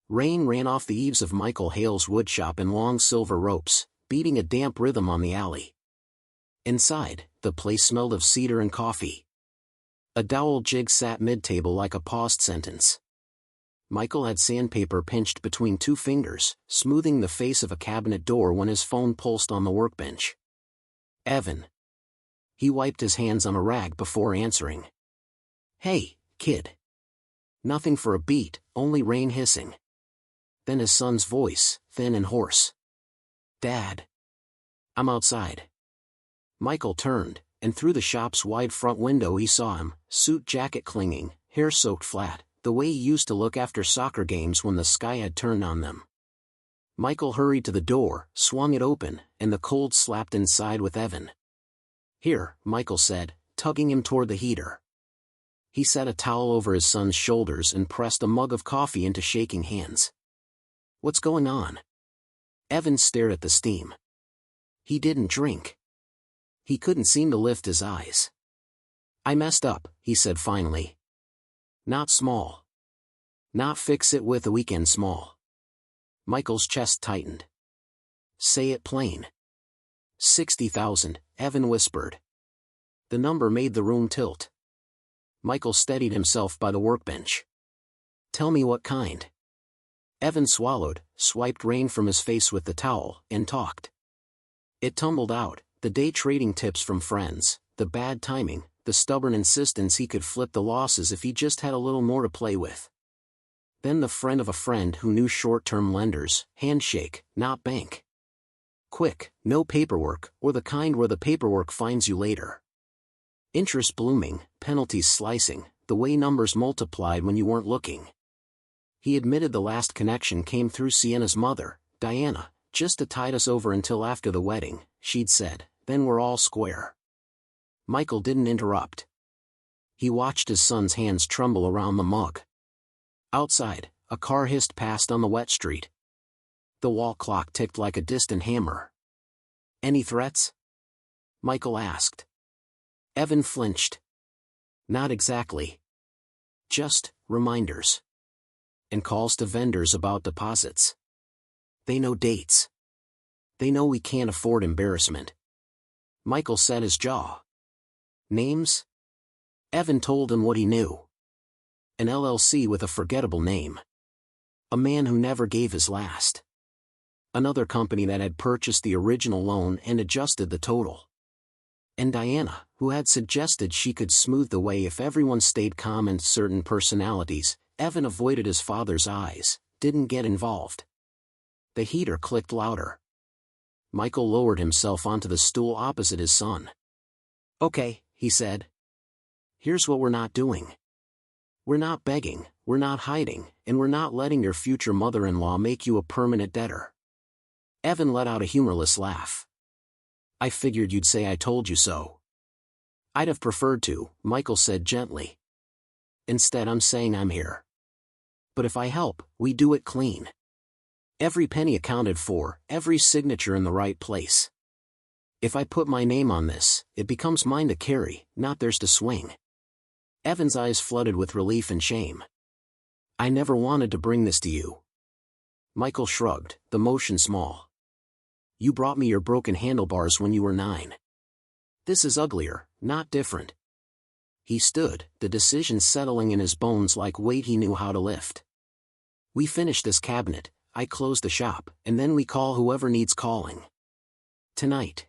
Rain ran off the eaves of Michael Hale's woodshop in long silver ropes, beating a damp rhythm on the alley. Inside, the place smelled of cedar and coffee. A dowel jig sat mid-table like a paused sentence. Michael had sandpaper pinched between two fingers, smoothing the face of a cabinet door when his phone pulsed on the workbench. Evan. He wiped his hands on a rag before answering. Hey, kid. Nothing for a beat, only rain hissing. Then his son's voice, thin and hoarse. Dad. I'm outside. Michael turned, and through the shop's wide front window he saw him, suit jacket clinging, hair soaked flat, the way he used to look after soccer games when the sky had turned on them. Michael hurried to the door, swung it open, and the cold slapped inside with Evan. Here, Michael said, tugging him toward the heater. He set a towel over his son's shoulders and pressed a mug of coffee into shaking hands. What's going on? Evan stared at the steam. He didn't drink. He couldn't seem to lift his eyes. I messed up, he said finally. Not small. Not fix it with a weekend small. Michael's chest tightened. Say it plain. 60,000, Evan whispered. The number made the room tilt. Michael steadied himself by the workbench. Tell me what kind. Evan swallowed, swiped rain from his face with the towel, and talked. It tumbled out, the day trading tips from friends, the bad timing, the stubborn insistence he could flip the losses if he just had a little more to play with. Then the friend of a friend who knew short-term lenders, handshake, not bank. Quick, no paperwork, or the kind where the paperwork finds you later. Interest blooming, penalties slicing, the way numbers multiplied when you weren't looking. He admitted the last connection came through Sienna's mother, Diana, just to tide us over until after the wedding, she'd said, then we're all square. Michael didn't interrupt. He watched his son's hands tremble around the mug. Outside, a car hissed past on the wet street. The wall clock ticked like a distant hammer. Any threats? Michael asked. Evan flinched. Not exactly. Just reminders. And calls to vendors about deposits. They know dates. They know we can't afford embarrassment. Michael set his jaw. Names? Evan told him what he knew. An LLC with a forgettable name. A man who never gave his last. Another company that had purchased the original loan and adjusted the total. And Diana, who had suggested she could smooth the way if everyone stayed calm and certain personalities. Evan avoided his father's eyes, didn't get involved. The heater clicked louder. Michael lowered himself onto the stool opposite his son. Okay, he said. Here's what we're not doing. We're not begging, we're not hiding, and we're not letting your future mother-in-law make you a permanent debtor. Evan let out a humorless laugh. I figured you'd say I told you so. I'd have preferred to, Michael said gently. Instead I'm saying I'm here. But if I help, we do it clean. Every penny accounted for, every signature in the right place. If I put my name on this, it becomes mine to carry, not theirs to swing. Evan's eyes flooded with relief and shame. I never wanted to bring this to you. Michael shrugged, the motion small. You brought me your broken handlebars when you were 9. This is uglier, not different. He stood, the decision settling in his bones like weight he knew how to lift. We finish this cabinet, I close the shop, and then we call whoever needs calling. Tonight.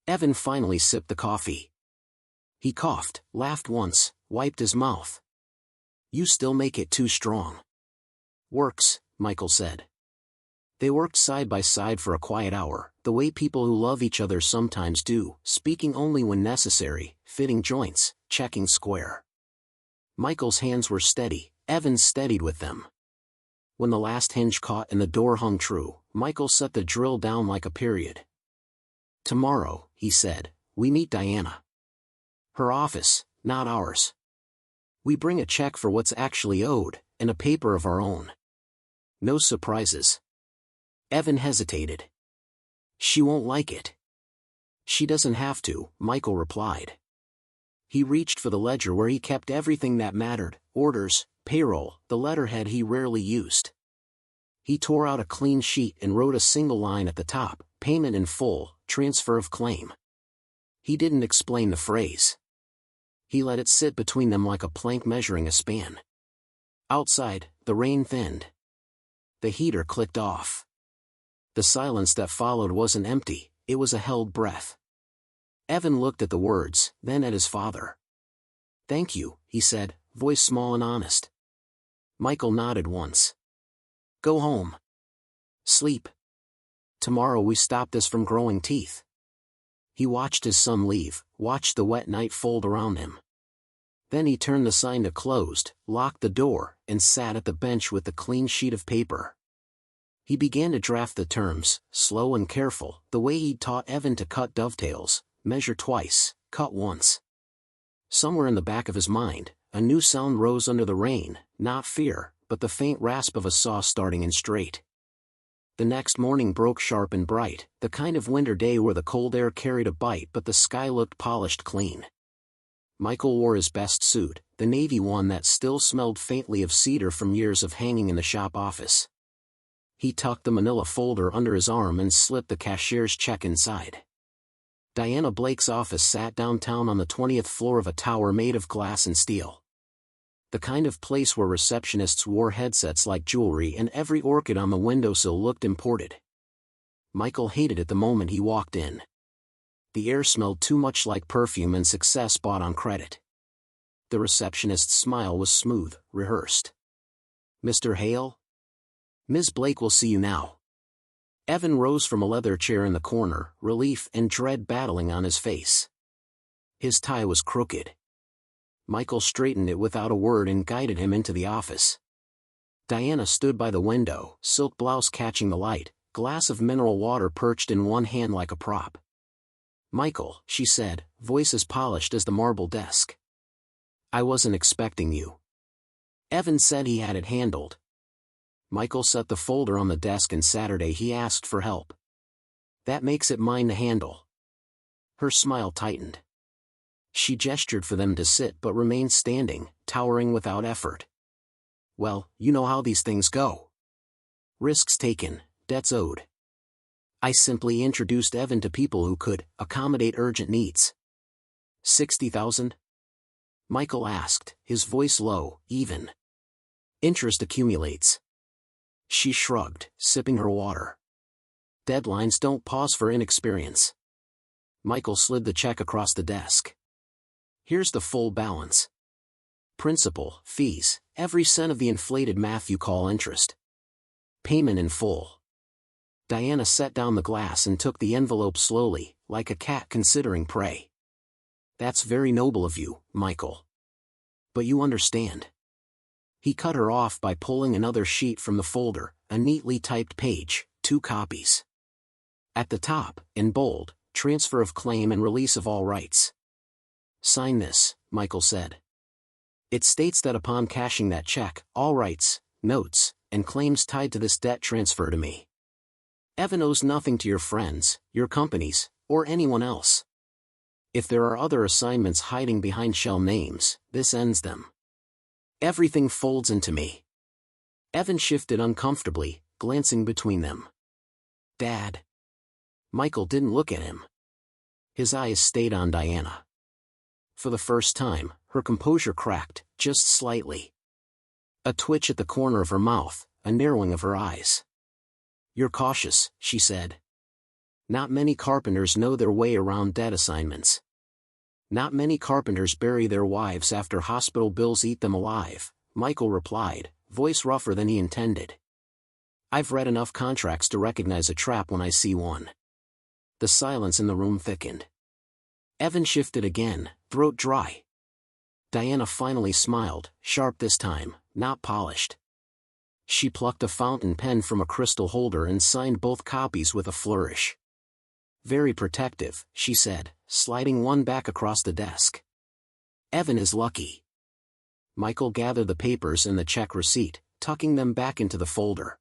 Evan finally sipped the coffee. He coughed, laughed once, wiped his mouth. You still make it too strong. Works, Michael said. They worked side by side for a quiet hour, the way people who love each other sometimes do, speaking only when necessary, fitting joints, checking square. Michael's hands were steady, Evan steadied with them. When the last hinge caught and the door hung true, Michael set the drill down like a period. Tomorrow, he said, we meet Diana. Her office, not ours. We bring a check for what's actually owed, and a paper of our own. No surprises. Evan hesitated. She won't like it. She doesn't have to, Michael replied. He reached for the ledger where he kept everything that mattered, orders, payroll, the letterhead he rarely used. He tore out a clean sheet and wrote a single line at the top, "Payment in full, transfer of claim." He didn't explain the phrase. He let it sit between them like a plank measuring a span. Outside, the rain thinned. The heater clicked off. The silence that followed wasn't empty, it was a held breath. Evan looked at the words, then at his father. "Thank you," he said, voice small and honest. Michael nodded once. "Go home. Sleep. Tomorrow we stop this from growing teeth." He watched his son leave, watched the wet night fold around him. Then he turned the sign to closed, locked the door, and sat at the bench with the clean sheet of paper. He began to draft the terms, slow and careful, the way he'd taught Evan to cut dovetails, measure twice, cut once. Somewhere in the back of his mind, a new sound rose under the rain, not fear, but the faint rasp of a saw starting in straight. The next morning broke sharp and bright, the kind of winter day where the cold air carried a bite but the sky looked polished clean. Michael wore his best suit, the navy one that still smelled faintly of cedar from years of hanging in the shop office. He tucked the manila folder under his arm and slipped the cashier's check inside. Diana Blake's office sat downtown on the 20th floor of a tower made of glass and steel. The kind of place where receptionists wore headsets like jewelry and every orchid on the windowsill looked imported. Michael hated it the moment he walked in. The air smelled too much like perfume and success bought on credit. The receptionist's smile was smooth, rehearsed. "Mr. Hale? Ms. Blake will see you now." Evan rose from a leather chair in the corner, relief and dread battling on his face. His tie was crooked. Michael straightened it without a word and guided him into the office. Diana stood by the window, silk blouse catching the light, glass of mineral water perched in one hand like a prop. "Michael," she said, voice as polished as the marble desk. "I wasn't expecting you." Evan said he had it handled. Michael set the folder on the desk and Saturday he asked for help. "That makes it mine to handle." Her smile tightened. She gestured for them to sit but remained standing, towering without effort. "Well, you know how these things go. Risks taken, debts owed. I simply introduced Evan to people who could accommodate urgent needs." "60,000? Michael asked, his voice low, even. "Interest accumulates." She shrugged, sipping her water. "Deadlines don't pause for inexperience." Michael slid the check across the desk. "Here's the full balance. Principal, fees, every cent of the inflated math you call interest. Payment in full." Diana set down the glass and took the envelope slowly, like a cat considering prey. "That's very noble of you, Michael. But you understand." He cut her off by pulling another sheet from the folder, a neatly typed page, 2 copies. At the top, in bold, transfer of claim and release of all rights. "Sign this," Michael said. "It states that upon cashing that check, all rights, notes, and claims tied to this debt transfer to me. Evan owes nothing to your friends, your companies, or anyone else. If there are other assignments hiding behind shell names, this ends them. Everything folds into me." Evan shifted uncomfortably, glancing between them. "Dad." Michael didn't look at him. His eyes stayed on Diana. For the first time, her composure cracked, just slightly. A twitch at the corner of her mouth, a narrowing of her eyes. "You're cautious," she said. "Not many carpenters know their way around debt assignments. Not many carpenters bury their wives after hospital bills eat them alive," Michael replied, voice rougher than he intended. "I've read enough contracts to recognize a trap when I see one." The silence in the room thickened. Evan shifted again, throat dry. Diana finally smiled, sharp this time, not polished. She plucked a fountain pen from a crystal holder and signed both copies with a flourish. "Very protective," she said, sliding one back across the desk. "Evan is lucky." Michael gathered the papers and the check receipt, tucking them back into the folder.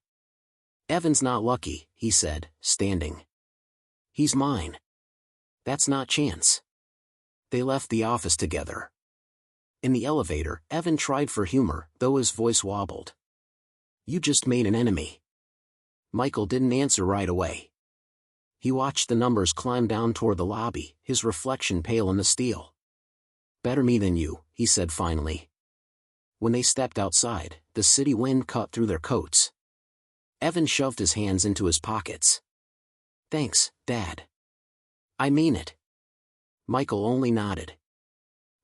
"Evan's not lucky," he said, standing. "He's mine. That's not chance." They left the office together. In the elevator, Evan tried for humor, though his voice wobbled. "You just made an enemy." Michael didn't answer right away. He watched the numbers climb down toward the lobby, his reflection pale in the steel. "Better me than you," he said finally. When they stepped outside, the city wind cut through their coats. Evan shoved his hands into his pockets. "Thanks, Dad." "I mean it." Michael only nodded.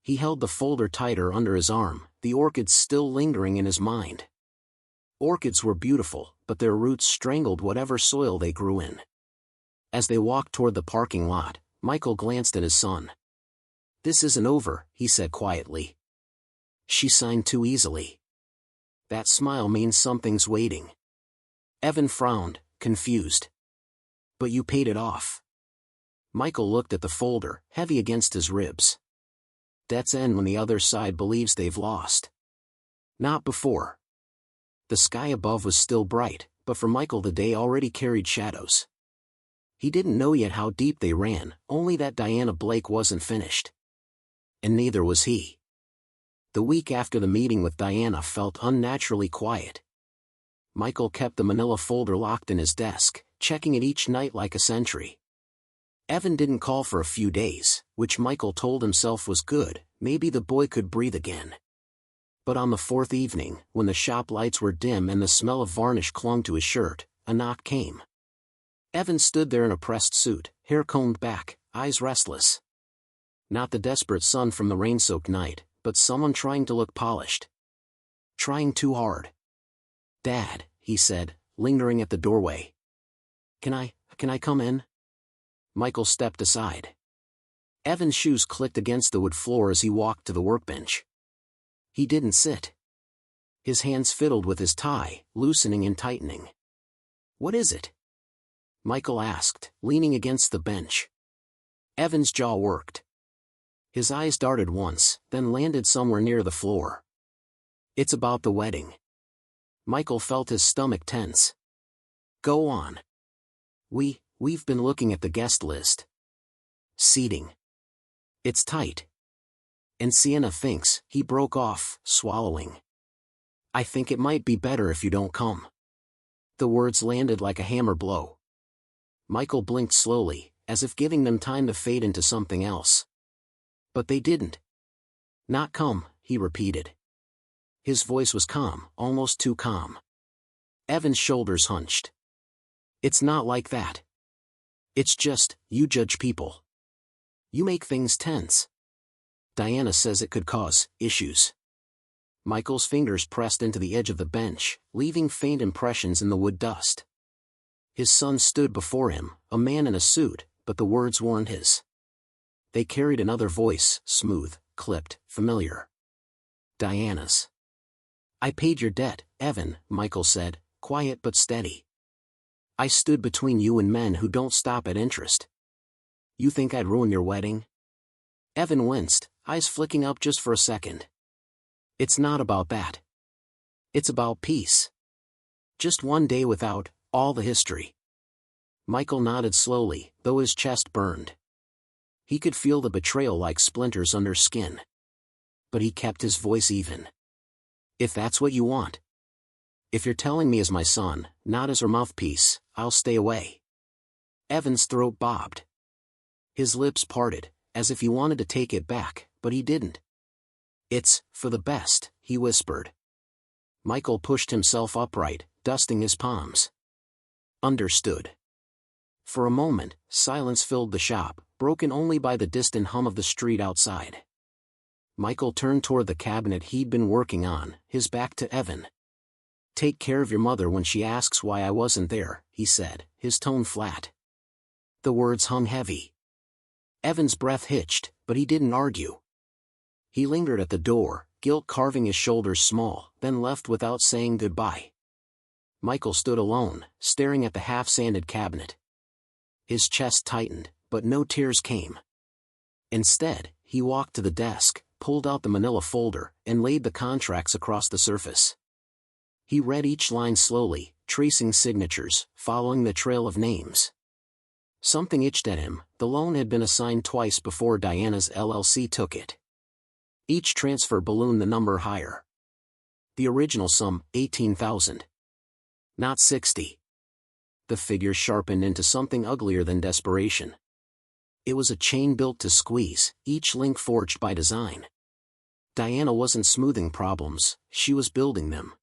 He held the folder tighter under his arm, the orchids still lingering in his mind. Orchids were beautiful, but their roots strangled whatever soil they grew in. As they walked toward the parking lot, Michael glanced at his son. "This isn't over," he said quietly. "She signed too easily. That smile means something's waiting." Evan frowned, confused. "But you paid it off." Michael looked at the folder, heavy against his ribs. "Debts end when the other side believes they've lost. Not before." The sky above was still bright, but for Michael the day already carried shadows. He didn't know yet how deep they ran, only that Diana Blake wasn't finished. And neither was he. The week after the meeting with Diana felt unnaturally quiet. Michael kept the manila folder locked in his desk, checking it each night like a sentry. Evan didn't call for a few days, which Michael told himself was good, maybe the boy could breathe again. But on the fourth evening, when the shop lights were dim and the smell of varnish clung to his shirt, a knock came. Evan stood there in a pressed suit, hair combed back, eyes restless. Not the desperate son from the rain-soaked night, but someone trying to look polished. Trying too hard. "Dad," he said, lingering at the doorway. Can I come in?" Michael stepped aside. Evan's shoes clicked against the wood floor as he walked to the workbench. He didn't sit. His hands fiddled with his tie, loosening and tightening. "What is it?" Michael asked, leaning against the bench. Evan's jaw worked. His eyes darted once, then landed somewhere near the floor. "It's about the wedding." Michael felt his stomach tense. "Go on." We've been looking at the guest list. Seating. It's tight. And Sienna thinks," he broke off, swallowing. "I think it might be better if you don't come." The words landed like a hammer blow. Michael blinked slowly, as if giving them time to fade into something else. But they didn't. "Not come," he repeated. His voice was calm, almost too calm. Evan's shoulders hunched. "It's not like that. It's just, you judge people. You make things tense. Diana says it could cause issues." Michael's fingers pressed into the edge of the bench, leaving faint impressions in the wood dust. His son stood before him, a man in a suit, but the words weren't his. They carried another voice, smooth, clipped, familiar. Diana's. "I paid your debt, Evan," Michael said, quiet but steady. "I stood between you and men who don't stop at interest. You think I'd ruin your wedding?" Evan winced, eyes flicking up just for a second. "It's not about that. It's about peace. Just one day without all the history." Michael nodded slowly, though his chest burned. He could feel the betrayal like splinters under skin. But he kept his voice even. "If that's what you want. If you're telling me as my son, not as her mouthpiece, I'll stay away." Evan's throat bobbed. His lips parted, as if he wanted to take it back, but he didn't. "It's for the best," he whispered. Michael pushed himself upright, dusting his palms. "Understood." For a moment, silence filled the shop, broken only by the distant hum of the street outside. Michael turned toward the cabinet he'd been working on, his back to Evan. "Take care of your mother when she asks why I wasn't there," he said, his tone flat. The words hung heavy. Evan's breath hitched, but he didn't argue. He lingered at the door, guilt carving his shoulders small, then left without saying goodbye. Michael stood alone, staring at the half-sanded cabinet. His chest tightened, but no tears came. Instead, he walked to the desk, pulled out the manila folder, and laid the contracts across the surface. He read each line slowly, tracing signatures, following the trail of names. Something itched at him. The loan had been assigned twice before Diana's LLC took it. Each transfer ballooned the number higher. The original sum, $18,000. Not $60. The figure sharpened into something uglier than desperation. It was a chain built to squeeze, each link forged by design. Diana wasn't smoothing problems, she was building them.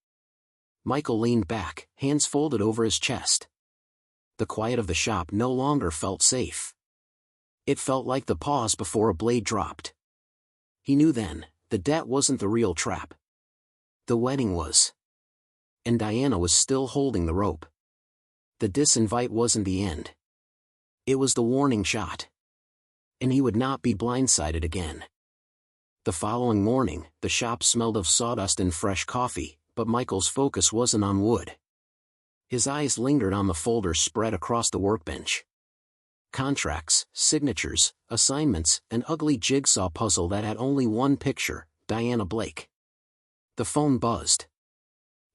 Michael leaned back, hands folded over his chest. The quiet of the shop no longer felt safe. It felt like the pause before a blade dropped. He knew then, the debt wasn't the real trap. The wedding was. And Diana was still holding the rope. The disinvite wasn't the end. It was the warning shot. And he would not be blindsided again. The following morning, the shop smelled of sawdust and fresh coffee, but Michael's focus wasn't on wood. His eyes lingered on the folders spread across the workbench. Contracts, signatures, assignments, an ugly jigsaw puzzle that had only one picture, Diana Blake. The phone buzzed.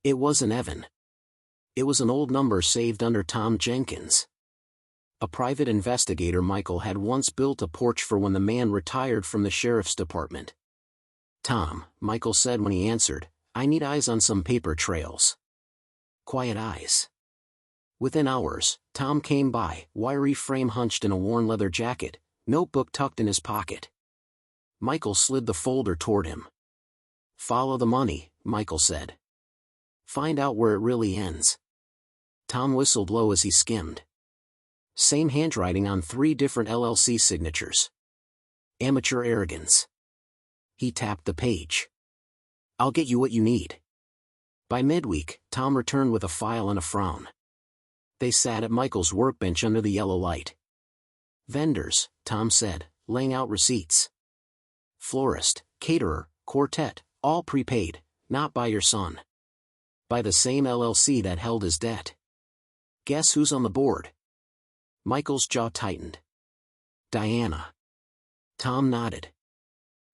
It wasn't Evan. It was an old number saved under Tom Jenkins. A private investigator Michael had once built a porch for when the man retired from the sheriff's department. "Tom," Michael said when he answered, "I need eyes on some paper trails." Quiet eyes. Within hours, Tom came by, wiry frame hunched in a worn leather jacket, notebook tucked in his pocket. Michael slid the folder toward him. "Follow the money," Michael said. "Find out where it really ends." Tom whistled low as he skimmed. Same handwriting on 3 different LLC signatures. Amateur arrogance. He tapped the page. "I'll get you what you need." By midweek, Tom returned with a file and a frown. They sat at Michael's workbench under the yellow light. "Vendors," Tom said, laying out receipts. "Florist, caterer, quartet, all prepaid, not by your son. By the same LLC that held his debt. Guess who's on the board?" Michael's jaw tightened. "Diana." Tom nodded.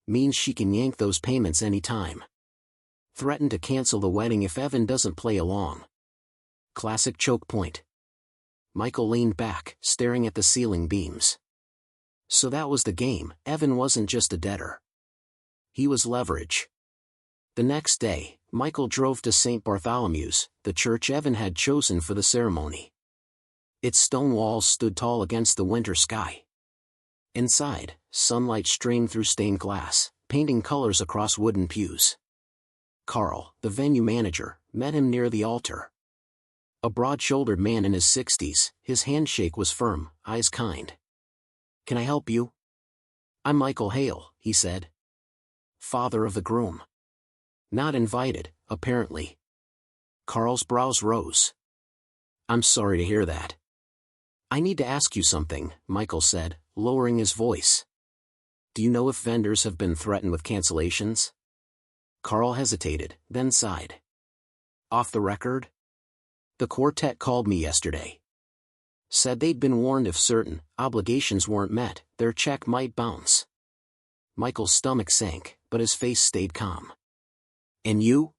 "Means she can yank those payments any time. Threaten to cancel the wedding if Evan doesn't play along. Classic choke point." Michael leaned back, staring at the ceiling beams. So that was the game. Evan wasn't just a debtor. He was leverage. The next day, Michael drove to St. Bartholomew's, the church Evan had chosen for the ceremony. Its stone walls stood tall against the winter sky. Inside, sunlight streamed through stained glass, painting colors across wooden pews. Carl, the venue manager, met him near the altar. A broad-shouldered man in his 60s, his handshake was firm, eyes kind. "Can I help you?" "I'm Michael Hale," he said. "Father of the groom." Not invited, apparently. Carl's brows rose. "I'm sorry to hear that." "I need to ask you something," Michael said, lowering his voice. "Do you know if vendors have been threatened with cancellations?" Carl hesitated, then sighed. "Off the record? The quartet called me yesterday. Said they'd been warned if certain obligations weren't met, their check might bounce." Michael's stomach sank, but his face stayed calm. "And you?"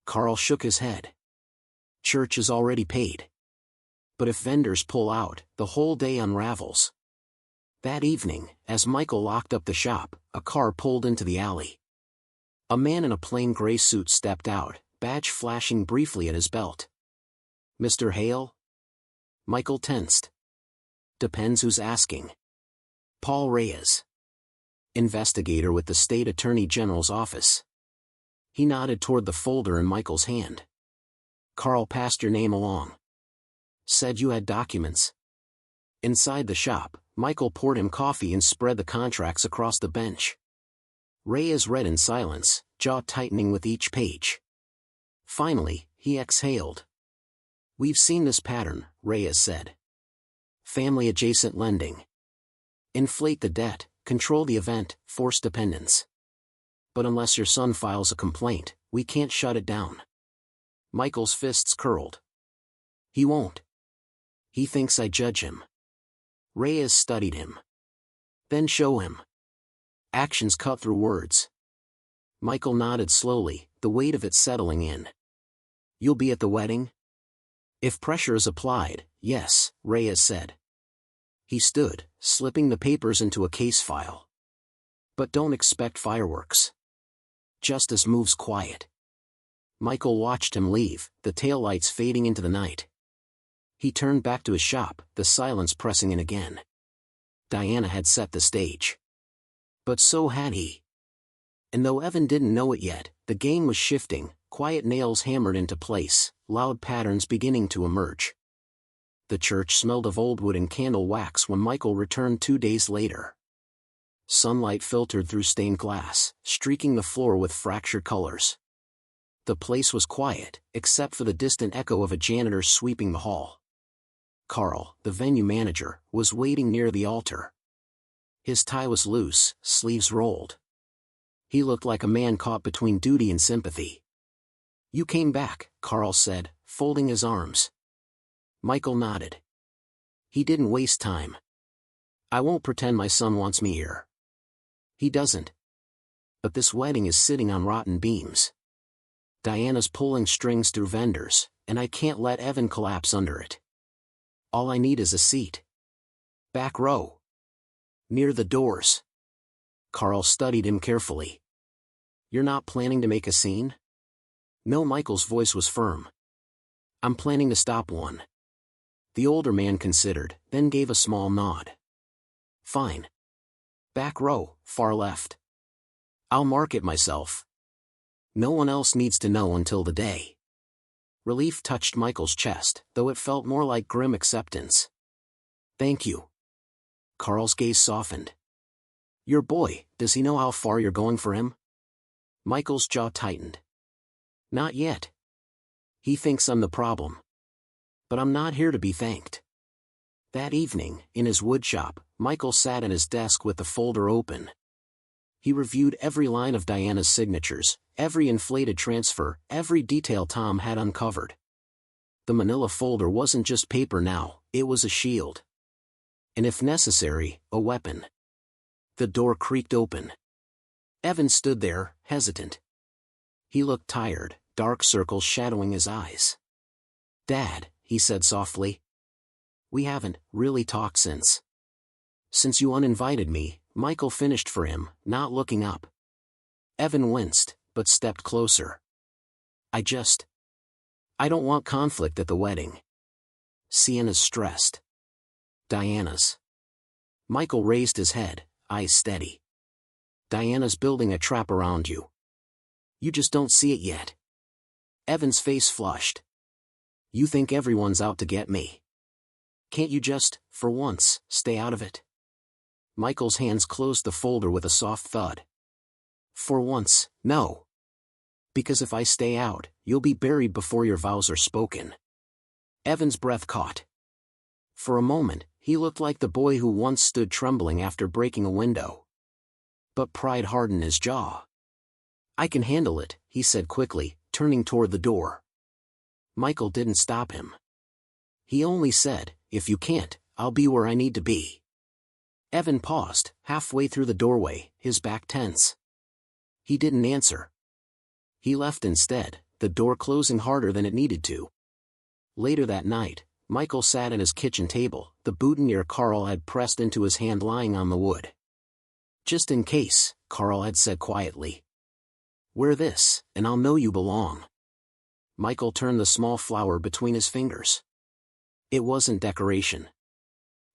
Carl shook his head. "Church is already paid. But if vendors pull out, the whole day unravels." That evening, as Michael locked up the shop, a car pulled into the alley. A man in a plain gray suit stepped out, badge flashing briefly at his belt. "Mr. Hale?" Michael tensed. "Depends who's asking." "Paul Reyes. Investigator with the State Attorney General's office." He nodded toward the folder in Michael's hand. "Carl passed your name along. Said you had documents." Inside the shop, Michael poured him coffee and spread the contracts across the bench. Reyes read in silence, jaw tightening with each page. Finally, he exhaled. "We've seen this pattern," Reyes said. "Family-adjacent lending. Inflate the debt, control the event, force dependence. But unless your son files a complaint, we can't shut it down." Michael's fists curled. "He won't. He thinks I judge him." Reyes studied him. "Then show him." Actions cut through words. Michael nodded slowly, the weight of it settling in. "You'll be at the wedding?" "If pressure is applied, yes," Reyes said. He stood, slipping the papers into a case file. "But don't expect fireworks. Justice moves quiet." Michael watched him leave, the taillights fading into the night. He turned back to his shop, the silence pressing in again. Diana had set the stage. But so had he. And though Evan didn't know it yet, the game was shifting, quiet nails hammered into place, loud patterns beginning to emerge. The church smelled of old wood and candle wax when Michael returned 2 days later. Sunlight filtered through stained glass, streaking the floor with fractured colors. The place was quiet, except for the distant echo of a janitor sweeping the hall. Carl, the venue manager, was waiting near the altar. His tie was loose, sleeves rolled. He looked like a man caught between duty and sympathy. "You came back," Carl said, folding his arms. Michael nodded. He didn't waste time. "I won't pretend my son wants me here. He doesn't. But this wedding is sitting on rotten beams. Diana's pulling strings through vendors, and I can't let Evan collapse under it. All I need is a seat. Back row. Near the doors." Carl studied him carefully. "You're not planning to make a scene?" No, Michael's voice was firm. "I'm planning to stop one." The older man considered, then gave a small nod. "Fine. Back row, far left. I'll mark it myself. No one else needs to know until the day." Relief touched Michael's chest, though it felt more like grim acceptance. "Thank you." Carl's gaze softened. "Your boy, does he know how far you're going for him?" Michael's jaw tightened. "Not yet. He thinks I'm the problem. But I'm not here to be thanked." That evening, in his woodshop, Michael sat at his desk with the folder open. He reviewed every line of Diana's signatures, every inflated transfer, every detail Tom had uncovered. The manila folder wasn't just paper now, it was a shield. And if necessary, a weapon. The door creaked open. Evan stood there, hesitant. He looked tired, dark circles shadowing his eyes. "Dad," he said softly. "We haven't really talked since you uninvited me," Michael finished for him, not looking up. Evan winced, but stepped closer. I don't want conflict at the wedding." Sienna's stressed. "Diana's." Michael raised his head, eyes steady. "Diana's building a trap around you. You just don't see it yet." Evan's face flushed. "You think everyone's out to get me. Can't you just, for once, stay out of it?" Michael's hands closed the folder with a soft thud. "For once, no. Because if I stay out, you'll be buried before your vows are spoken." Evan's breath caught. For a moment, he looked like the boy who once stood trembling after breaking a window. But pride hardened his jaw. "I can handle it," he said quickly, turning toward the door. Michael didn't stop him. He only said, "If you can't, I'll be where I need to be." Evan paused, halfway through the doorway, his back tense. He didn't answer. He left instead, the door closing harder than it needed to. Later that night, Michael sat at his kitchen table, the boutonniere Carl had pressed into his hand lying on the wood. "Just in case," Carl had said quietly. "Wear this, and I'll know you belong." Michael turned the small flower between his fingers. It wasn't decoration.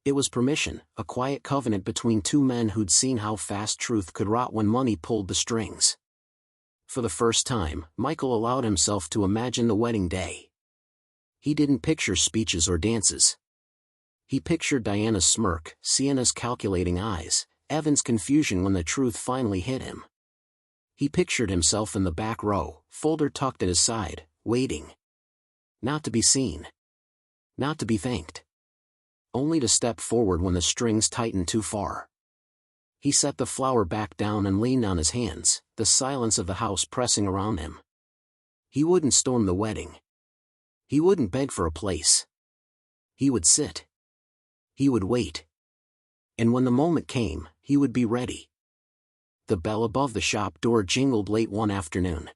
It was permission, a quiet covenant between two men who'd seen how fast truth could rot when money pulled the strings. For the first time, Michael allowed himself to imagine the wedding day. He didn't picture speeches or dances. He pictured Diana's smirk, Sienna's calculating eyes, Evan's confusion when the truth finally hit him. He pictured himself in the back row, folder tucked at his side, waiting. Not to be seen. Not to be thanked. Only to step forward when the strings tightened too far. He set the flower back down and leaned on his hands, the silence of the house pressing around him. He wouldn't storm the wedding. He wouldn't beg for a place. He would sit. He would wait. And when the moment came, he would be ready. The bell above the shop door jingled late one afternoon.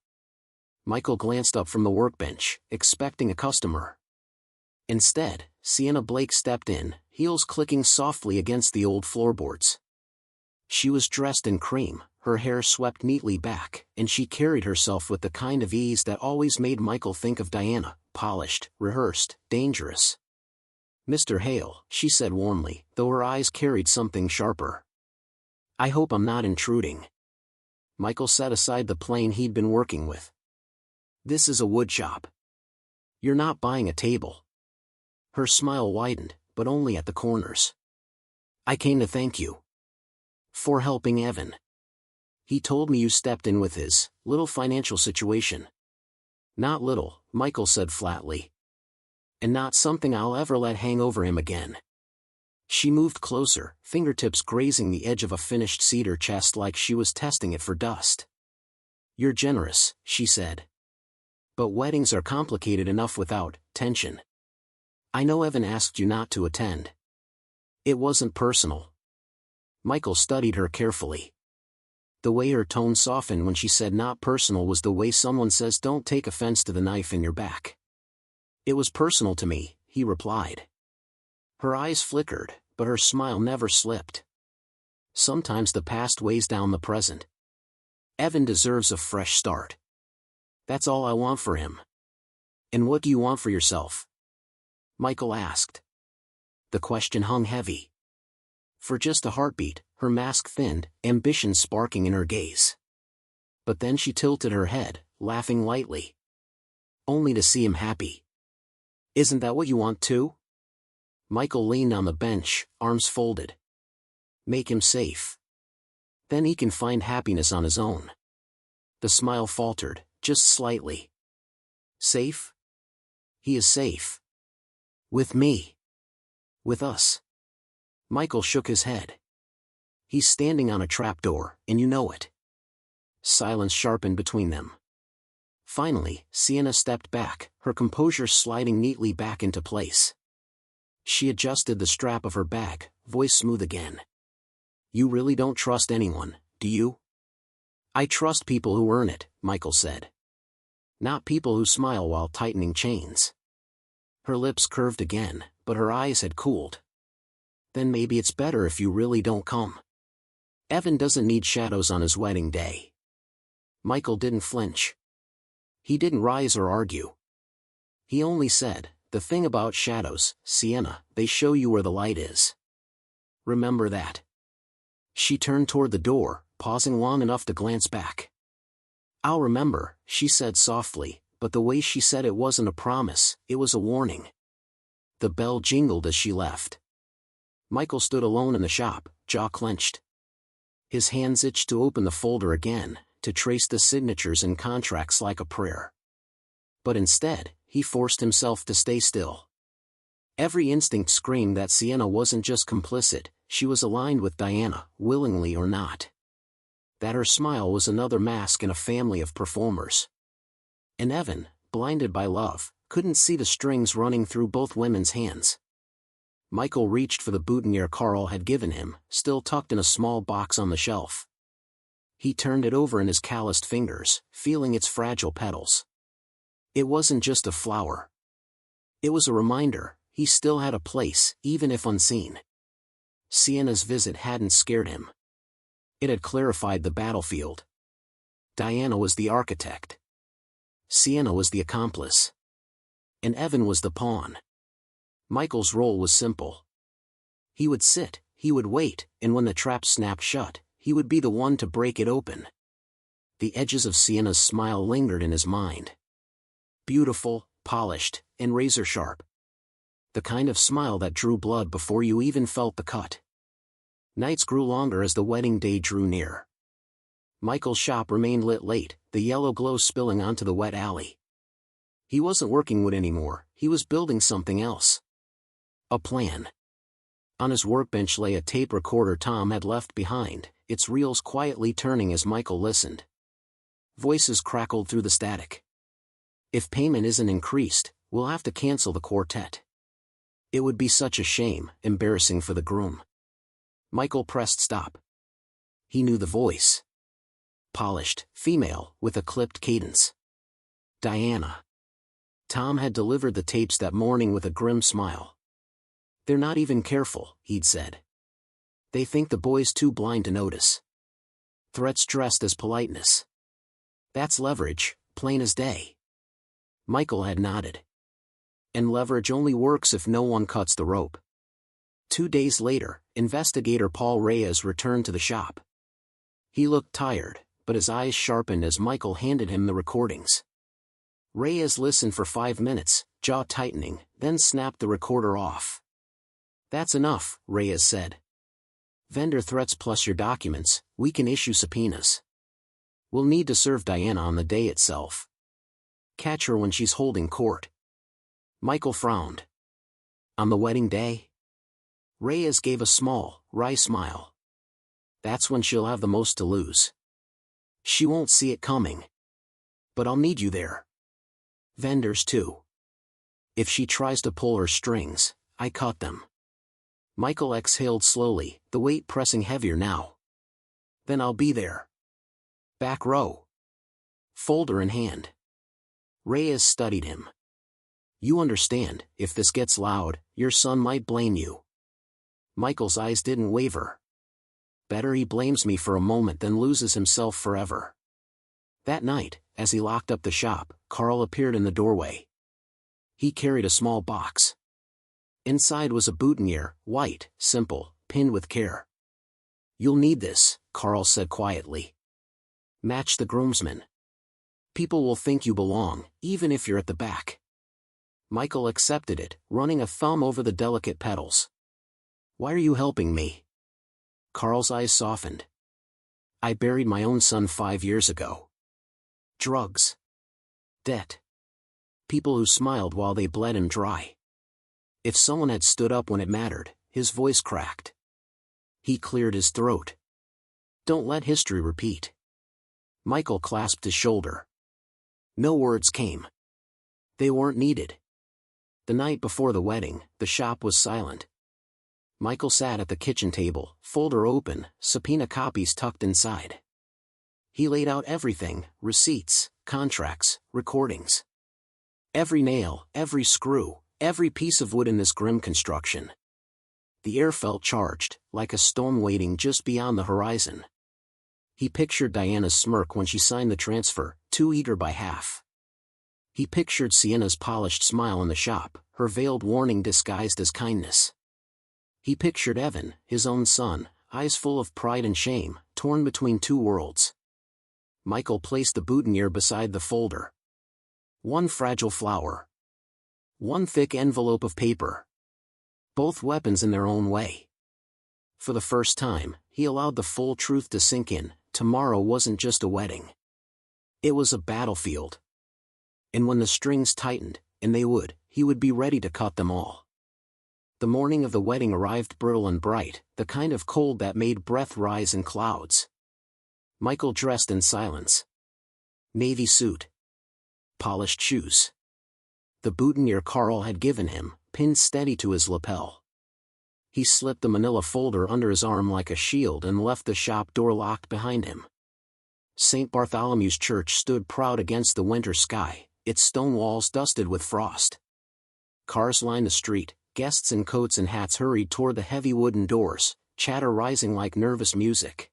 Michael glanced up from the workbench, expecting a customer. Instead, Sienna Blake stepped in, heels clicking softly against the old floorboards. She was dressed in cream, her hair swept neatly back, and she carried herself with the kind of ease that always made Michael think of Diana, polished, rehearsed, dangerous. Mr. Hale, she said warmly, though her eyes carried something sharper. I hope I'm not intruding. Michael set aside the plane he'd been working with. This is a woodshop. You're not buying a table. Her smile widened, but only at the corners. I came to thank you. For helping Evan. He told me you stepped in with his little financial situation. Not little, Michael said flatly. And not something I'll ever let hang over him again. She moved closer, fingertips grazing the edge of a finished cedar chest like she was testing it for dust. You're generous, she said. But weddings are complicated enough without tension. I know Evan asked you not to attend. It wasn't personal. Michael studied her carefully. The way her tone softened when she said not personal was the way someone says don't take offense to the knife in your back. It was personal to me, he replied. Her eyes flickered, but her smile never slipped. Sometimes the past weighs down the present. Evan deserves a fresh start. That's all I want for him. And what do you want for yourself? Michael asked. The question hung heavy. For just a heartbeat, her mask thinned, ambition sparking in her gaze. But then she tilted her head, laughing lightly. Only to see him happy. Isn't that what you want too? Michael leaned on the bench, arms folded. Make him safe. Then he can find happiness on his own. The smile faltered, just slightly. Safe? He is safe. With me. With us. Michael shook his head. He's standing on a trapdoor, and you know it. Silence sharpened between them. Finally, Sienna stepped back, her composure sliding neatly back into place. She adjusted the strap of her bag, voice smooth again. You really don't trust anyone, do you? I trust people who earn it, Michael said. Not people who smile while tightening chains. Her lips curved again, but her eyes had cooled. Then maybe it's better if you really don't come. Evan doesn't need shadows on his wedding day. Michael didn't flinch. He didn't rise or argue. He only said, the thing about shadows, Sienna, they show you where the light is. Remember that. She turned toward the door, pausing long enough to glance back. I'll remember, she said softly, but the way she said it wasn't a promise, it was a warning. The bell jingled as she left. Michael stood alone in the shop, jaw clenched. His hands itched to open the folder again, to trace the signatures and contracts like a prayer. But instead, he forced himself to stay still. Every instinct screamed that Sienna wasn't just complicit, she was aligned with Diana, willingly or not. That her smile was another mask in a family of performers. And Evan, blinded by love, couldn't see the strings running through both women's hands. Michael reached for the boutonniere Carl had given him, still tucked in a small box on the shelf. He turned it over in his calloused fingers, feeling its fragile petals. It wasn't just a flower. It was a reminder, he still had a place, even if unseen. Sienna's visit hadn't scared him. It had clarified the battlefield. Diana was the architect. Sienna was the accomplice. And Evan was the pawn. Michael's role was simple. He would sit, he would wait, and when the trap snapped shut, he would be the one to break it open. The edges of Sienna's smile lingered in his mind. Beautiful, polished, and razor-sharp. The kind of smile that drew blood before you even felt the cut. Nights grew longer as the wedding day drew near. Michael's shop remained lit late, the yellow glow spilling onto the wet alley. He wasn't working wood anymore, he was building something else. A plan. On his workbench lay a tape recorder Tom had left behind, its reels quietly turning as Michael listened. Voices crackled through the static. If payment isn't increased, we'll have to cancel the quartet. It would be such a shame, embarrassing for the groom. Michael pressed stop. He knew the voice. Polished, female, with a clipped cadence. Diana. Tom had delivered the tapes that morning with a grim smile. They're not even careful, he'd said. They think the boy's too blind to notice. Threats dressed as politeness. That's leverage, plain as day. Michael had nodded. And leverage only works if no one cuts the rope. 2 days later, investigator Paul Reyes returned to the shop. He looked tired, but his eyes sharpened as Michael handed him the recordings. Reyes listened for 5 minutes, jaw tightening, then snapped the recorder off. "That's enough," Reyes said. "Vendor threats plus your documents, we can issue subpoenas. We'll need to serve Diana on the day itself. Catch her when she's holding court." Michael frowned. "On the wedding day?" Reyes gave a small, wry smile. "That's when she'll have the most to lose. She won't see it coming. But I'll need you there. Vendors too. If she tries to pull her strings, I cut them." Michael exhaled slowly, the weight pressing heavier now. "Then I'll be there. Back row. Folder in hand." Reyes studied him. "You understand, if this gets loud, your son might blame you." Michael's eyes didn't waver. "Better he blames me for a moment than loses himself forever." That night, as he locked up the shop, Carl appeared in the doorway. He carried a small box. Inside was a boutonniere, white, simple, pinned with care. "You'll need this," Carl said quietly. "Match the groomsmen. People will think you belong, even if you're at the back." Michael accepted it, running a thumb over the delicate petals. "Why are you helping me?" Carl's eyes softened. "I buried my own son 5 years ago. Drugs. Debt. People who smiled while they bled him dry. If someone had stood up when it mattered," his voice cracked. He cleared his throat. "Don't let history repeat." Michael clasped his shoulder. No words came. They weren't needed. The night before the wedding, the shop was silent. Michael sat at the kitchen table, folder open, subpoena copies tucked inside. He laid out everything: receipts, contracts, recordings. Every nail, every screw, every piece of wood in this grim construction. The air felt charged, like a storm waiting just beyond the horizon. He pictured Diana's smirk when she signed the transfer, too eager by half. He pictured Sienna's polished smile in the shop, her veiled warning disguised as kindness. He pictured Evan, his own son, eyes full of pride and shame, torn between two worlds. Michael placed the boutonniere beside the folder. One fragile flower. One thick envelope of paper. Both weapons in their own way. For the first time, he allowed the full truth to sink in: tomorrow wasn't just a wedding. It was a battlefield. And when the strings tightened, and they would, he would be ready to cut them all. The morning of the wedding arrived brittle and bright, the kind of cold that made breath rise in clouds. Michael dressed in silence. Navy suit. Polished shoes. The boutonniere Carl had given him, pinned steady to his lapel. He slipped the manila folder under his arm like a shield and left the shop door locked behind him. St. Bartholomew's Church stood proud against the winter sky, its stone walls dusted with frost. Cars lined the street, guests in coats and hats hurried toward the heavy wooden doors, chatter rising like nervous music.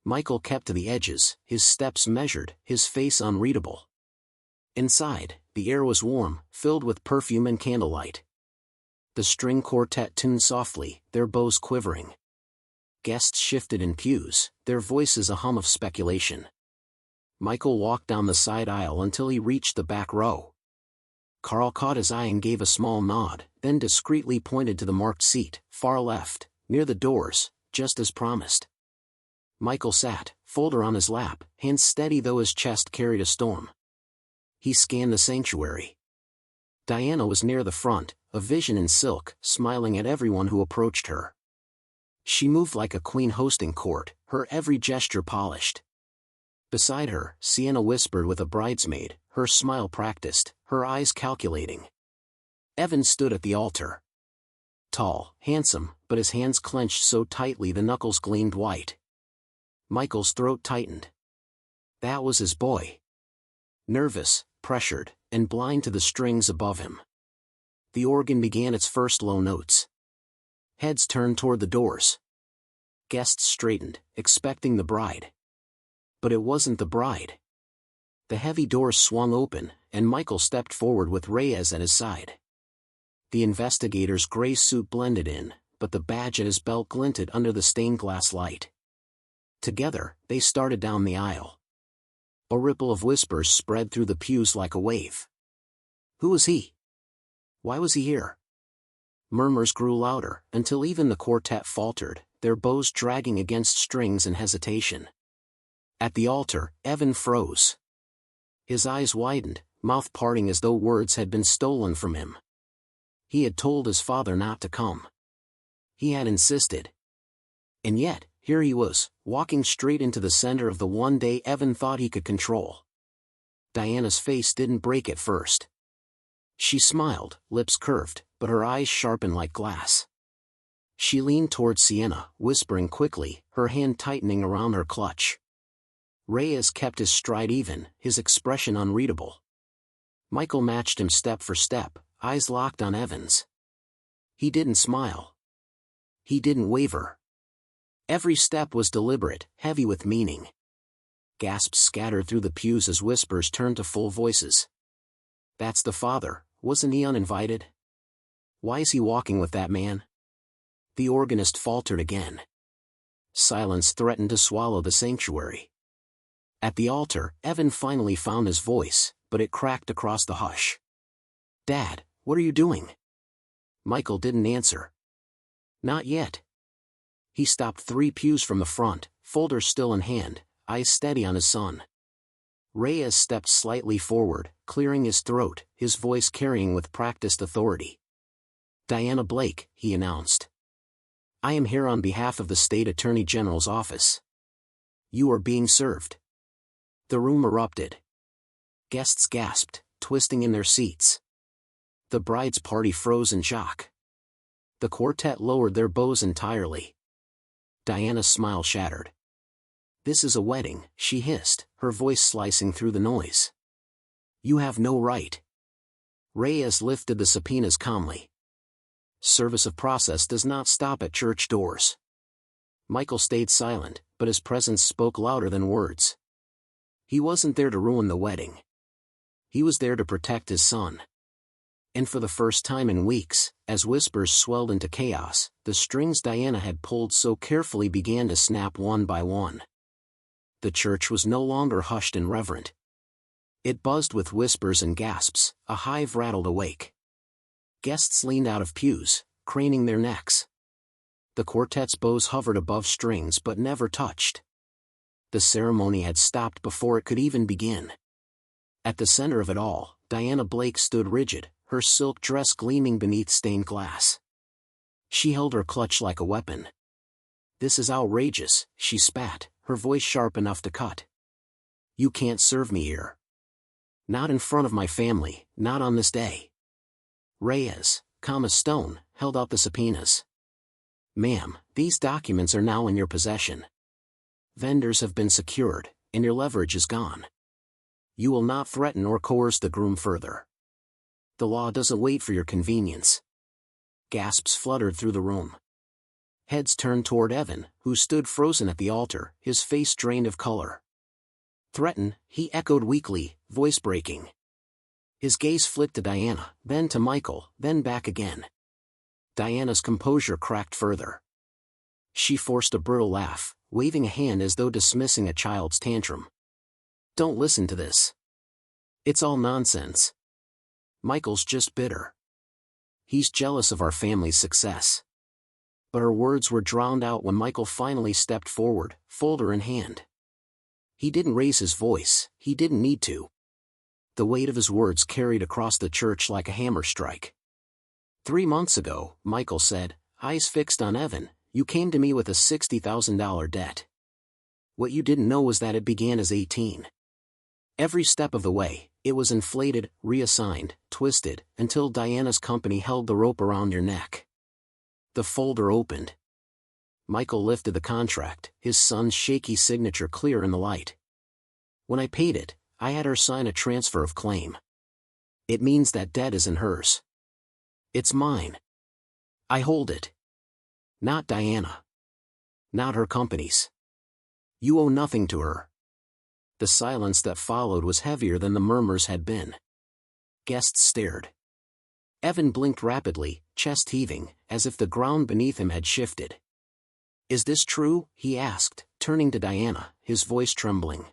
Michael kept to the edges, his steps measured, his face unreadable. Inside, the air was warm, filled with perfume and candlelight. The string quartet tuned softly, their bows quivering. Guests shifted in pews, their voices a hum of speculation. Michael walked down the side aisle until he reached the back row. Carl caught his eye and gave a small nod, then discreetly pointed to the marked seat, far left, near the doors, just as promised. Michael sat, folder on his lap, hands steady though his chest carried a storm. He scanned the sanctuary. Diana was near the front, a vision in silk, smiling at everyone who approached her. She moved like a queen hosting court, her every gesture polished. Beside her, Sienna whispered with a bridesmaid, her smile practiced, her eyes calculating. Evan stood at the altar. Tall, handsome, but his hands clenched so tightly the knuckles gleamed white. Michael's throat tightened. That was his boy. Nervous, pressured, and blind to the strings above him. The organ began its first low notes. Heads turned toward the doors. Guests straightened, expecting the bride. But it wasn't the bride. The heavy doors swung open, and Michael stepped forward with Reyes at his side. The investigator's gray suit blended in, but the badge at his belt glinted under the stained glass light. Together, they started down the aisle. A ripple of whispers spread through the pews like a wave. Who was he? Why was he here? Murmurs grew louder, until even the quartet faltered, their bows dragging against strings in hesitation. At the altar, Evan froze. His eyes widened, mouth parting as though words had been stolen from him. He had told his father not to come. He had insisted. And yet, here he was, walking straight into the center of the one day Evan thought he could control. Diana's face didn't break at first. She smiled, lips curved, but her eyes sharpened like glass. She leaned toward Sienna, whispering quickly, her hand tightening around her clutch. Reyes kept his stride even, his expression unreadable. Michael matched him step for step, eyes locked on Evan's. He didn't smile. He didn't waver. Every step was deliberate, heavy with meaning. Gasps scattered through the pews as whispers turned to full voices. That's the father, wasn't he uninvited? Why is he walking with that man? The organist faltered again. Silence threatened to swallow the sanctuary. At the altar, Evan finally found his voice, but it cracked across the hush. Dad, what are you doing? Michael didn't answer. Not yet. He stopped 3 pews from the front, folder still in hand, eyes steady on his son. Reyes stepped slightly forward, clearing his throat, his voice carrying with practiced authority. Diana Blake, he announced. I am here on behalf of the State Attorney General's office. You are being served. The room erupted. Guests gasped, twisting in their seats. The bride's party froze in shock. The quartet lowered their bows entirely. Diana's smile shattered. This is a wedding, she hissed, her voice slicing through the noise. You have no right. Reyes lifted the subpoenas calmly. Service of process does not stop at church doors. Michael stayed silent, but his presence spoke louder than words. He wasn't there to ruin the wedding. He was there to protect his son. And for the first time in weeks, as whispers swelled into chaos, the strings Diana had pulled so carefully began to snap one by one. The church was no longer hushed and reverent. It buzzed with whispers and gasps, a hive rattled awake. Guests leaned out of pews, craning their necks. The quartet's bows hovered above strings but never touched. The ceremony had stopped before it could even begin. At the center of it all, Diana Blake stood rigid, her silk dress gleaming beneath stained glass. She held her clutch like a weapon. This is outrageous, she spat, her voice sharp enough to cut. You can't serve me here. Not in front of my family, not on this day. Reyes, calm as stone, held out the subpoenas. Ma'am, these documents are now in your possession. Vendors have been secured, and your leverage is gone. You will not threaten or coerce the groom further. The law doesn't wait for your convenience. Gasps fluttered through the room. Heads turned toward Evan, who stood frozen at the altar, his face drained of color. Threaten, he echoed weakly, voice breaking. His gaze flicked to Diana, then to Michael, then back again. Diana's composure cracked further. She forced a brittle laugh, waving a hand as though dismissing a child's tantrum. Don't listen to this. It's all nonsense. Michael's just bitter. He's jealous of our family's success. But her words were drowned out when Michael finally stepped forward, folder in hand. He didn't raise his voice, he didn't need to. The weight of his words carried across the church like a hammer strike. 3 months ago, Michael said, eyes fixed on Evan, you came to me with a $60,000 debt. What you didn't know was that it began as 18. Every step of the way, it was inflated, reassigned, twisted, until Diana's company held the rope around your neck. The folder opened. Michael lifted the contract, his son's shaky signature clear in the light. When I paid it, I had her sign a transfer of claim. It means that debt isn't hers. It's mine. I hold it. Not Diana. Not her company's. You owe nothing to her. The silence that followed was heavier than the murmurs had been. Guests stared. Evan blinked rapidly, chest heaving, as if the ground beneath him had shifted. "Is this true?" he asked, turning to Diana, his voice trembling.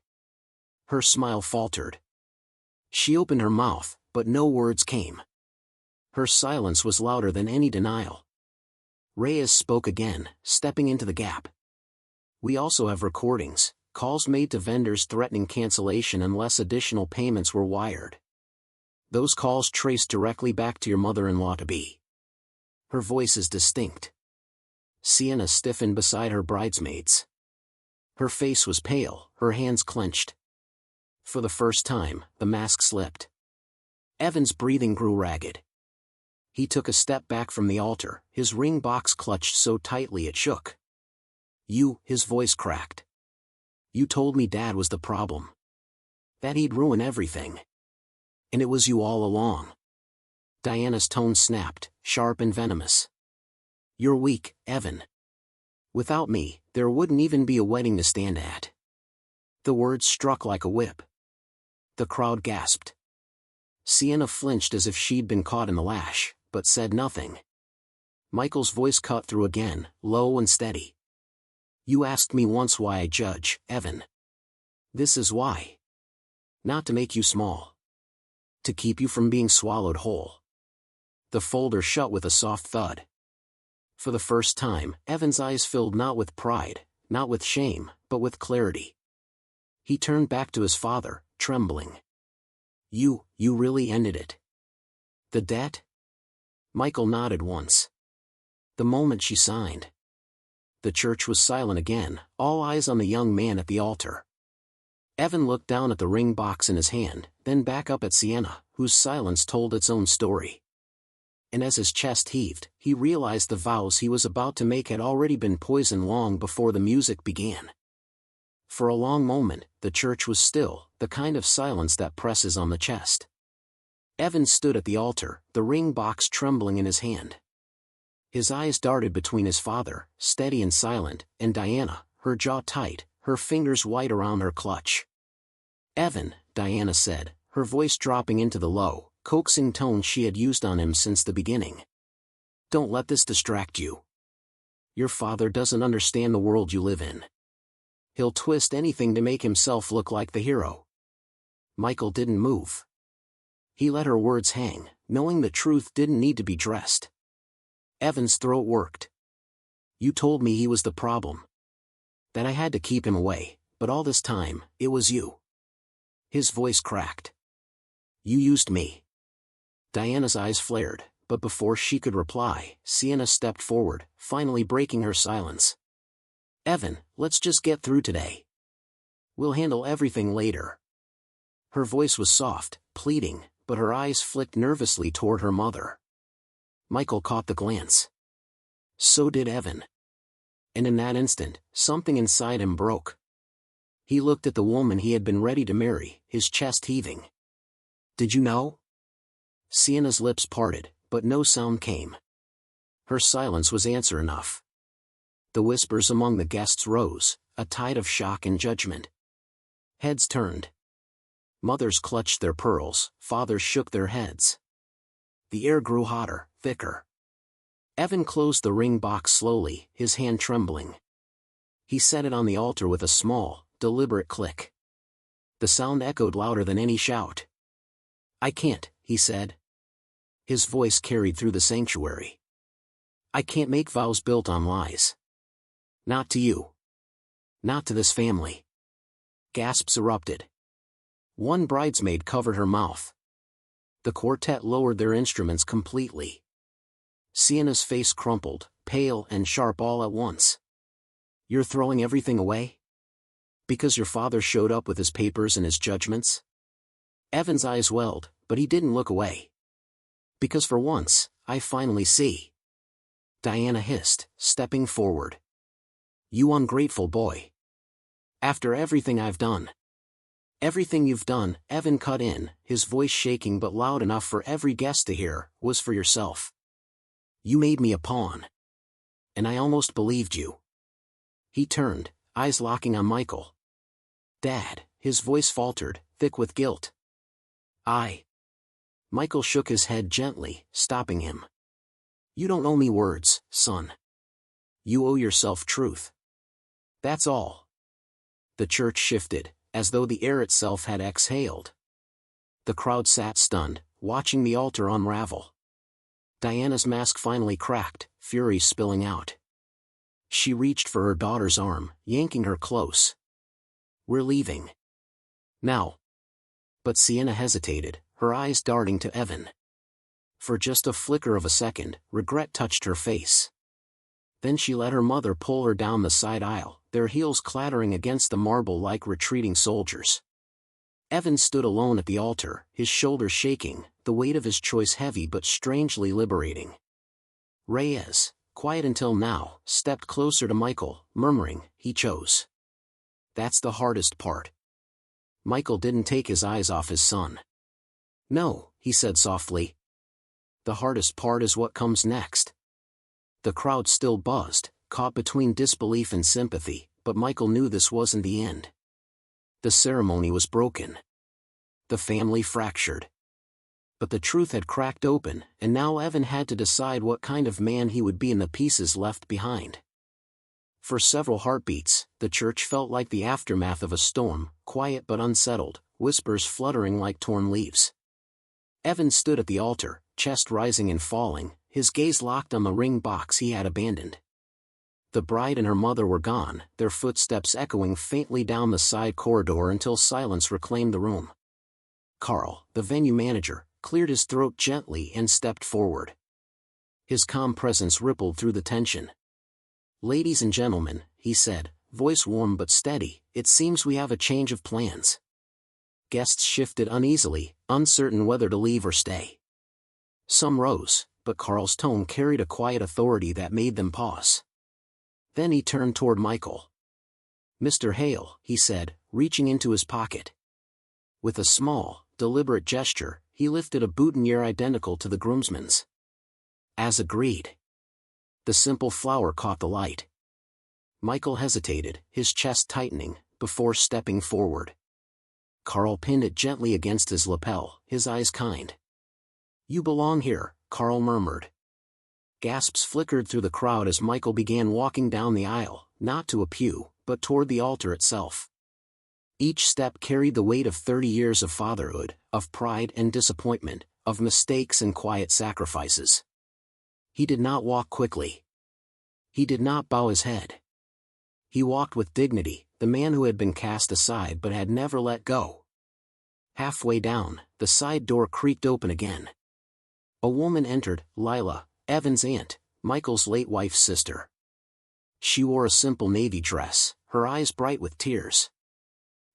Her smile faltered. She opened her mouth, but no words came. Her silence was louder than any denial. Reyes spoke again, stepping into the gap. "We also have recordings, calls made to vendors threatening cancellation unless additional payments were wired. Those calls traced directly back to your mother-in-law-to-be." Her voice is distinct. Sienna stiffened beside her bridesmaids. Her face was pale, her hands clenched. For the first time, the mask slipped. Evan's breathing grew ragged. He took a step back from the altar, his ring box clutched so tightly it shook. His voice cracked. "You told me Dad was the problem. That he'd ruin everything. And it was you all along." Diana's tone snapped, sharp and venomous. "You're weak, Evan. Without me, there wouldn't even be a wedding to stand at." The words struck like a whip. The crowd gasped. Sienna flinched as if she'd been caught in the lash, but said nothing. Michael's voice cut through again, low and steady. "You asked me once why I judge, Evan. This is why. Not to make you small. To keep you from being swallowed whole." The folder shut with a soft thud. For the first time, Evan's eyes filled not with pride, not with shame, but with clarity. He turned back to his father, trembling. You really ended it." "The debt?" Michael nodded once. "The moment she signed." The church was silent again, all eyes on the young man at the altar. Evan looked down at the ring box in his hand, then back up at Sienna, whose silence told its own story. And as his chest heaved, he realized the vows he was about to make had already been poison long before the music began. For a long moment, the church was still, the kind of silence that presses on the chest. Evan stood at the altar, the ring box trembling in his hand. His eyes darted between his father, steady and silent, and Diana, her jaw tight, her fingers white around her clutch. "Evan," Diana said, her voice dropping into the low, coaxing tone she had used on him since the beginning. "Don't let this distract you. Your father doesn't understand the world you live in. He'll twist anything to make himself look like the hero." Michael didn't move. He let her words hang, knowing the truth didn't need to be dressed. Evan's throat worked. "You told me he was the problem. That I had to keep him away, but all this time, it was you." His voice cracked. "You used me." Diana's eyes flared, but before she could reply, Sienna stepped forward, finally breaking her silence. "Evan, let's just get through today. We'll handle everything later." Her voice was soft, pleading, but her eyes flicked nervously toward her mother. Michael caught the glance. So did Evan. And in that instant, something inside him broke. He looked at the woman he had been ready to marry, his chest heaving. "Did you know?" Sienna's lips parted, but no sound came. Her silence was answer enough. The whispers among the guests rose, a tide of shock and judgment. Heads turned. Mothers clutched their pearls, fathers shook their heads. The air grew hotter, thicker. Evan closed the ring box slowly, his hand trembling. He set it on the altar with a small, deliberate click. The sound echoed louder than any shout. "I can't," he said. His voice carried through the sanctuary. "I can't make vows built on lies. Not to you. Not to this family." Gasps erupted. One bridesmaid covered her mouth. The quartet lowered their instruments completely. Sienna's face crumpled, pale and sharp all at once. "You're throwing everything away? Because your father showed up with his papers and his judgments?" Evan's eyes welled, but he didn't look away. "Because for once, I finally see." Diana hissed, stepping forward. "You ungrateful boy. After everything I've done." "Everything you've done," Evan cut in, his voice shaking but loud enough for every guest to hear, "was for yourself. You made me a pawn. And I almost believed you." He turned, eyes locking on Michael. "Dad," his voice faltered, thick with guilt. Michael shook his head gently, stopping him. You don't owe me words, son. You owe yourself truth. That's all. The church shifted, as though the air itself had exhaled. The crowd sat stunned, watching the altar unravel. Diana's mask finally cracked, fury spilling out. She reached for her daughter's arm, yanking her close. We're leaving. Now. But Sienna hesitated, her eyes darting to Evan. For just a flicker of a second, regret touched her face. Then she let her mother pull her down the side aisle, their heels clattering against the marble like retreating soldiers. Evan stood alone at the altar, his shoulders shaking, the weight of his choice heavy but strangely liberating. Reyes, quiet until now, stepped closer to Michael, murmuring, he chose. That's the hardest part. Michael didn't take his eyes off his son. No, he said softly. The hardest part is what comes next. The crowd still buzzed, caught between disbelief and sympathy, but Michael knew this wasn't the end. The ceremony was broken. The family fractured. But the truth had cracked open, and now Evan had to decide what kind of man he would be in the pieces left behind. For several heartbeats, the church felt like the aftermath of a storm, quiet but unsettled, whispers fluttering like torn leaves. Evan stood at the altar, chest rising and falling, his gaze locked on the ring box he had abandoned. The bride and her mother were gone, their footsteps echoing faintly down the side corridor until silence reclaimed the room. Carl, the venue manager, cleared his throat gently and stepped forward. His calm presence rippled through the tension. Ladies and gentlemen, he said, voice warm but steady, it seems we have a change of plans. Guests shifted uneasily, uncertain whether to leave or stay. Some rose, but Carl's tone carried a quiet authority that made them pause. Then he turned toward Michael. Mr. Hale, he said, reaching into his pocket. With a small, deliberate gesture, he lifted a boutonniere identical to the groomsman's. As agreed. The simple flower caught the light. Michael hesitated, his chest tightening, before stepping forward. Carl pinned it gently against his lapel, his eyes kind. You belong here, Carl murmured. Gasps flickered through the crowd as Michael began walking down the aisle, not to a pew, but toward the altar itself. Each step carried the weight of 30 years of fatherhood, of pride and disappointment, of mistakes and quiet sacrifices. He did not walk quickly. He did not bow his head. He walked with dignity, the man who had been cast aside but had never let go. Halfway down, the side door creaked open again. A woman entered, Lila, Evan's aunt, Michael's late wife's sister. She wore a simple navy dress, her eyes bright with tears.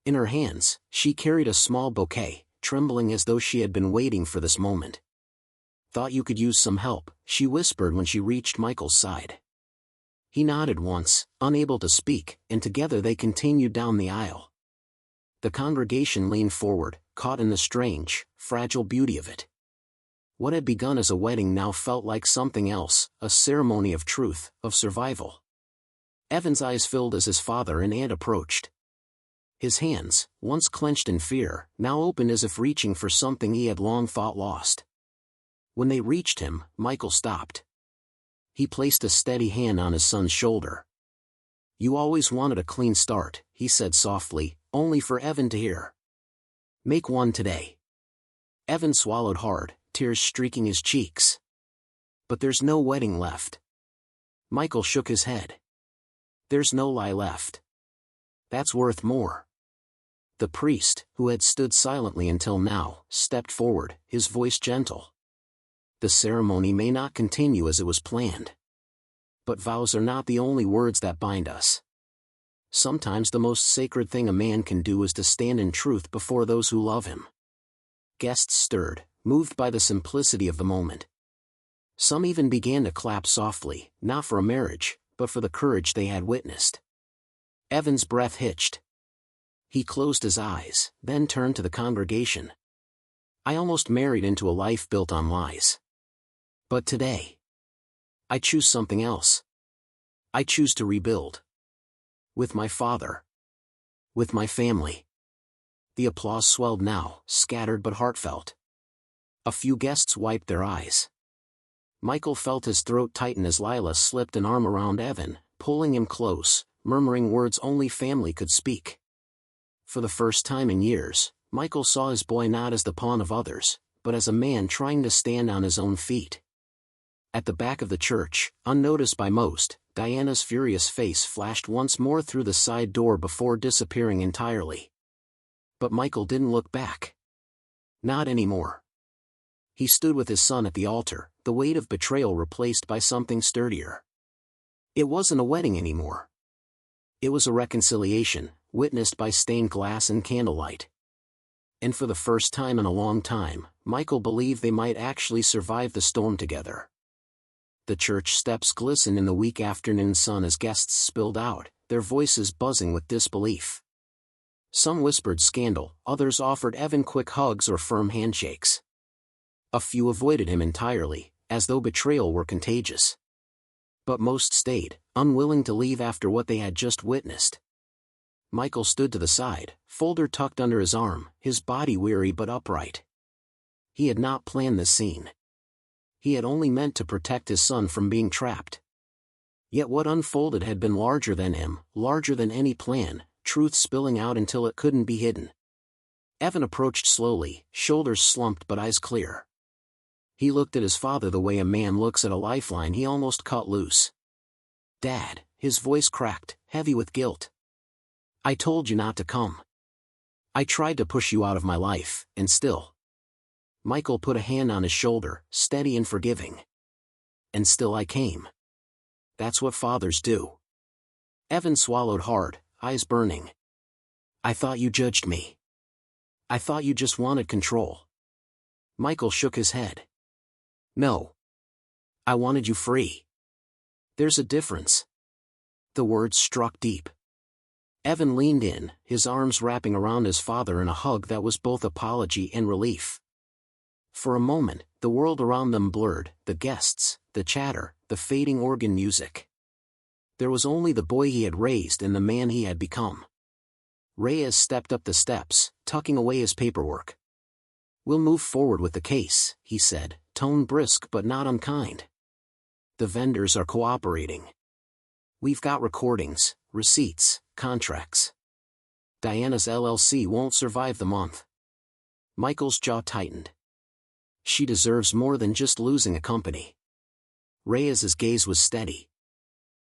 In her hands, she carried a small bouquet, trembling as though she had been waiting for this moment. Thought you could use some help, she whispered when she reached Michael's side. He nodded once, unable to speak, and together they continued down the aisle. The congregation leaned forward, caught in the strange, fragile beauty of it. What had begun as a wedding now felt like something else, a ceremony of truth, of survival. Evan's eyes filled as his father and aunt approached. His hands, once clenched in fear, now opened as if reaching for something he had long thought lost. When they reached him, Michael stopped. He placed a steady hand on his son's shoulder. You always wanted a clean start, he said softly, only for Evan to hear. Make one today. Evan swallowed hard, tears streaking his cheeks. But there's no wedding left. Michael shook his head. There's no lie left. That's worth more. The priest, who had stood silently until now, stepped forward, his voice gentle. The ceremony may not continue as it was planned. But vows are not the only words that bind us. Sometimes the most sacred thing a man can do is to stand in truth before those who love him. Guests stirred, moved by the simplicity of the moment. Some even began to clap softly, not for a marriage, but for the courage they had witnessed. Evan's breath hitched. He closed his eyes, then turned to the congregation. I almost married into a life built on lies. But today, I choose something else. I choose to rebuild. With my father. With my family. The applause swelled now, scattered but heartfelt. A few guests wiped their eyes. Michael felt his throat tighten as Lila slipped an arm around Evan, pulling him close, murmuring words only family could speak. For the first time in years, Michael saw his boy not as the pawn of others, but as a man trying to stand on his own feet. At the back of the church, unnoticed by most, Diana's furious face flashed once more through the side door before disappearing entirely. But Michael didn't look back. Not anymore. He stood with his son at the altar, the weight of betrayal replaced by something sturdier. It wasn't a wedding anymore. It was a reconciliation, witnessed by stained glass and candlelight. And for the first time in a long time, Michael believed they might actually survive the storm together. The church steps glistened in the weak afternoon sun as guests spilled out, their voices buzzing with disbelief. Some whispered scandal, others offered Evan quick hugs or firm handshakes. A few avoided him entirely, as though betrayal were contagious. But most stayed, unwilling to leave after what they had just witnessed. Michael stood to the side, folder tucked under his arm, his body weary but upright. He had not planned this scene. He had only meant to protect his son from being trapped. Yet what unfolded had been larger than him, larger than any plan, truth spilling out until it couldn't be hidden. Evan approached slowly, shoulders slumped but eyes clear. He looked at his father the way a man looks at a lifeline he almost cut loose. "Dad," his voice cracked, heavy with guilt. "I told you not to come. I tried to push you out of my life, and still." Michael put a hand on his shoulder, steady and forgiving. "And still I came. That's what fathers do." Evan swallowed hard, eyes burning. "I thought you judged me. I thought you just wanted control." Michael shook his head. "No. I wanted you free. There's a difference." The words struck deep. Evan leaned in, his arms wrapping around his father in a hug that was both apology and relief. For a moment, the world around them blurred, the guests, the chatter, the fading organ music. There was only the boy he had raised and the man he had become. Reyes stepped up the steps, tucking away his paperwork. "We'll move forward with the case," he said, tone brisk but not unkind. "The vendors are cooperating. We've got recordings, receipts, contracts. Diana's LLC won't survive the month." Michael's jaw tightened. "She deserves more than just losing a company." Reyes's gaze was steady.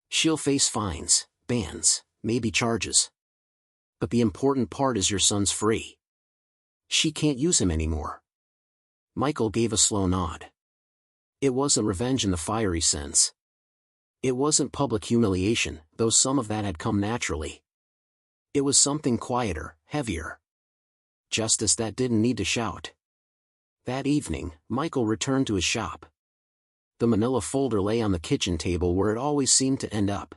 "She'll face fines, bans, maybe charges. But the important part is your son's free. She can't use him anymore." Michael gave a slow nod. It wasn't revenge in the fiery sense. It wasn't public humiliation, though some of that had come naturally. It was something quieter, heavier. Justice that didn't need to shout. That evening, Michael returned to his shop. The manila folder lay on the kitchen table where it always seemed to end up.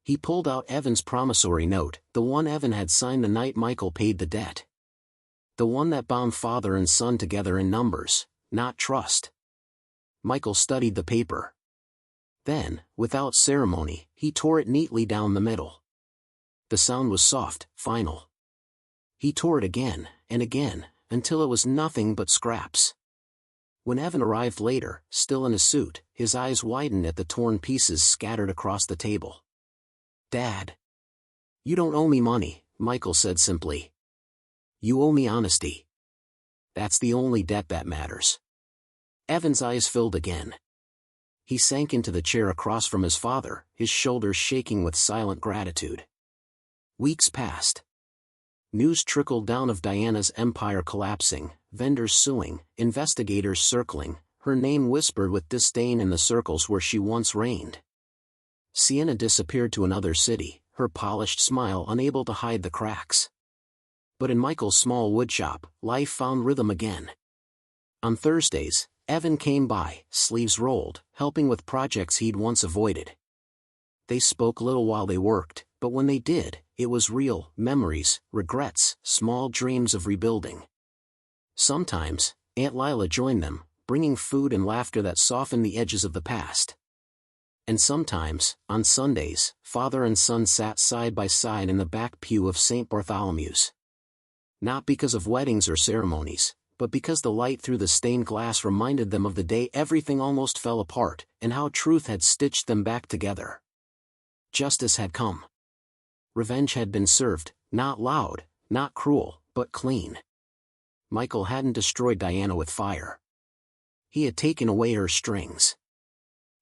He pulled out Evan's promissory note, the one Evan had signed the night Michael paid the debt. The one that bound father and son together in numbers, not trust. Michael studied the paper. Then, without ceremony, he tore it neatly down the middle. The sound was soft, final. He tore it again, and again, until it was nothing but scraps. When Evan arrived later, still in his suit, his eyes widened at the torn pieces scattered across the table. "Dad. You don't owe me money," Michael said simply. "You owe me honesty. That's the only debt that matters." Evan's eyes filled again. He sank into the chair across from his father, his shoulders shaking with silent gratitude. Weeks passed. News trickled down of Diana's empire collapsing, vendors suing, investigators circling, her name whispered with disdain in the circles where she once reigned. Sienna disappeared to another city, her polished smile unable to hide the cracks. But in Michael's small woodshop, life found rhythm again. On Thursdays, Evan came by, sleeves rolled, helping with projects he'd once avoided. They spoke little while they worked, but when they did, it was real, memories, regrets, small dreams of rebuilding. Sometimes, Aunt Lila joined them, bringing food and laughter that softened the edges of the past. And sometimes, on Sundays, father and son sat side by side in the back pew of St. Bartholomew's. Not because of weddings or ceremonies, but because the light through the stained glass reminded them of the day everything almost fell apart, and how truth had stitched them back together. Justice had come. Revenge had been served, not loud, not cruel, but clean. Michael hadn't destroyed Diana with fire. He had taken away her strings.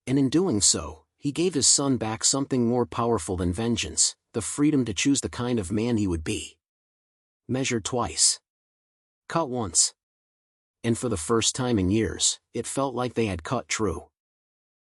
And in doing so, he gave his son back something more powerful than vengeance, the freedom to choose the kind of man he would be. Measure twice. Cut once. And for the first time in years, it felt like they had cut true.